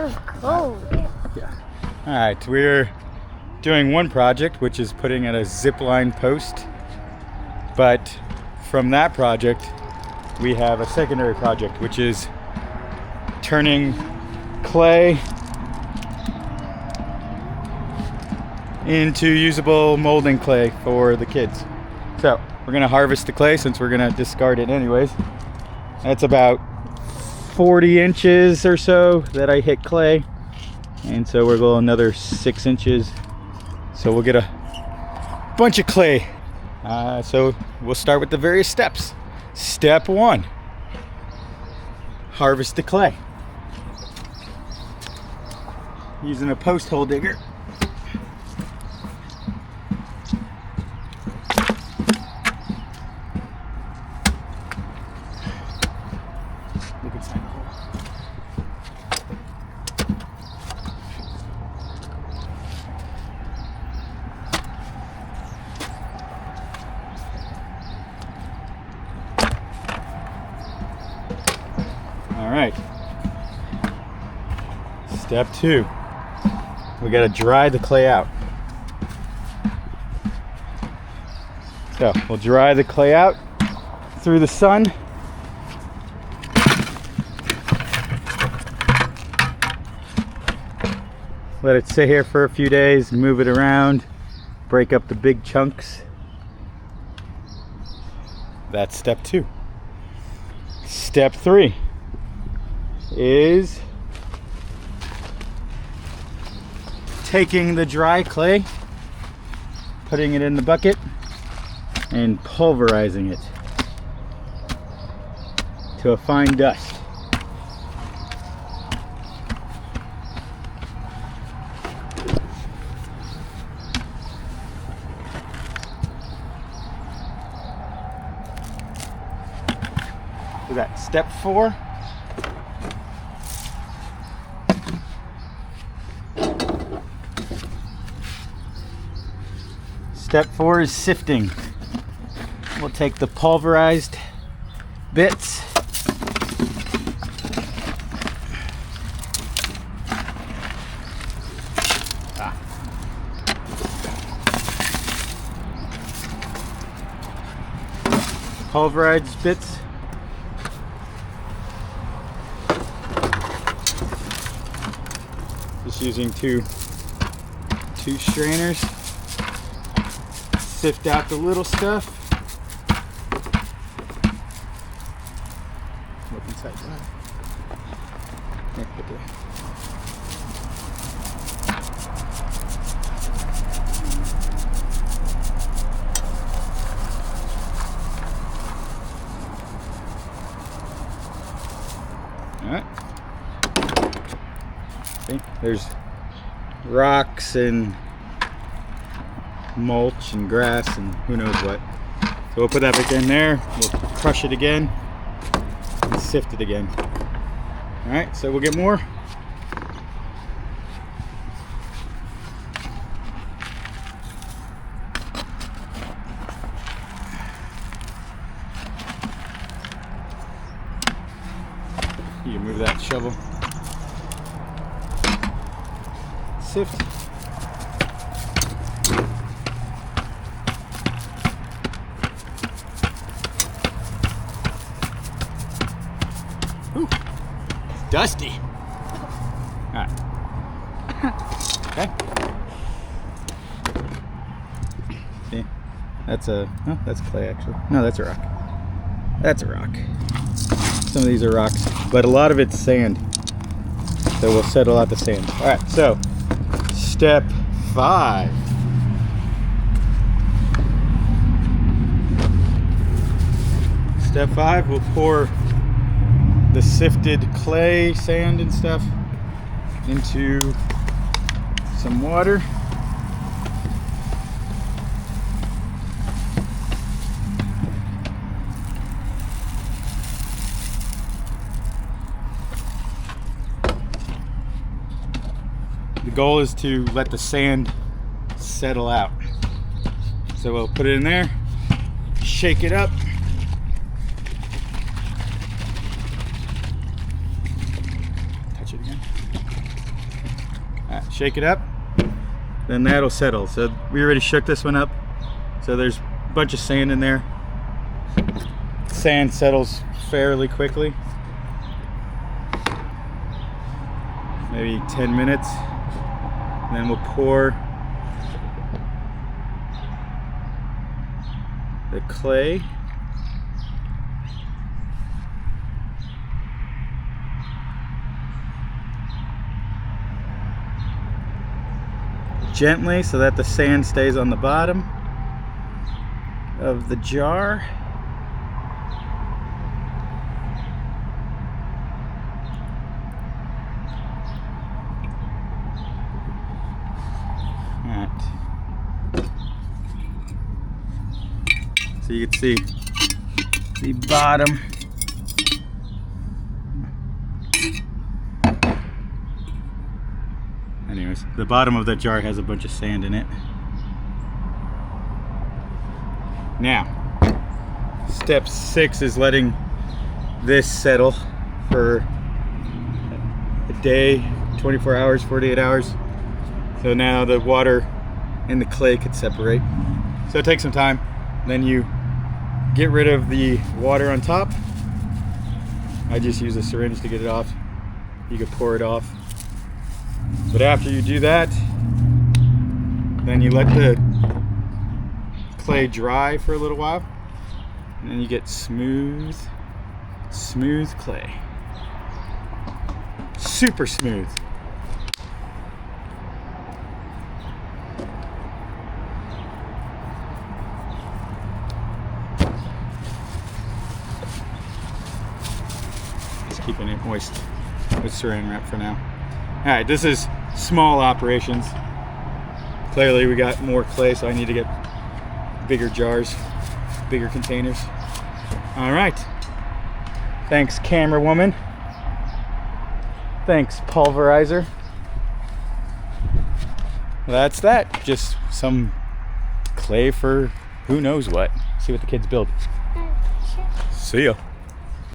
is cold. Yeah. All right, we're doing one project, which is putting in a zip line post. But from that project, we have a secondary project, which is turning clay into usable molding clay for the kids. So we're gonna harvest the clay since we're gonna discard it anyways. That's about 40 inches or so that I hit clay. And so we're going another 6 inches. So we'll get a bunch of clay. So we'll start with the various steps. Step 1, harvest the clay. Using a post hole digger. Look inside the hole. All right. Step 2. We got to dry the clay out. So we'll dry the clay out through the sun. Let it sit here for a few days, move it around, break up the big chunks. That's step 2. Step 3 is taking the dry clay, putting it in the bucket, and pulverizing it to a fine dust. So that's step 4. Step 4 is sifting. We'll take the pulverized bits, pulverized bits. Just using two strainers. Sift out the little stuff. Look inside that. Yeah, right there. All right. See, there's rocks and mulch and grass and who knows what. So we'll put that back in there. We'll crush it again and sift it again. All right, so we'll get more. You can move that shovel. Sift. Ooh, dusty. All right. Okay. See, that's that's clay actually. No, that's a rock. That's a rock. Some of these are rocks, but a lot of it's sand. So we'll settle out the sand. All right, so step 5. Step 5, we'll pour the sifted clay, sand and stuff into some water. The goal is to let the sand settle out. So we'll put it in there, shake it up. Touch it again. Shake it up, then that'll settle. So we already shook this one up. So there's a bunch of sand in there. Sand settles fairly quickly. Maybe 10 minutes. And then we'll pour the clay. Gently so that the sand stays on the bottom of the jar. Alright. So you can see the bottom. Anyways, the bottom of that jar has a bunch of sand in it. Now, step 6 is letting this settle for a day, 24 hours, 48 hours. So now the water and the clay could separate. So it takes some time. Then you get rid of the water on top. I just use a syringe to get it off. You could pour it off. But after you do that, then you let the clay dry for a little while, and then you get smooth clay. Super smooth. Just keeping it moist with saran wrap for now. Alright, this is small operations. Clearly we got more clay, so I need to get bigger jars, bigger containers. Alright. Thanks, camera woman. Thanks, pulverizer. That's that. Just some clay for who knows what. See what the kids build. See ya.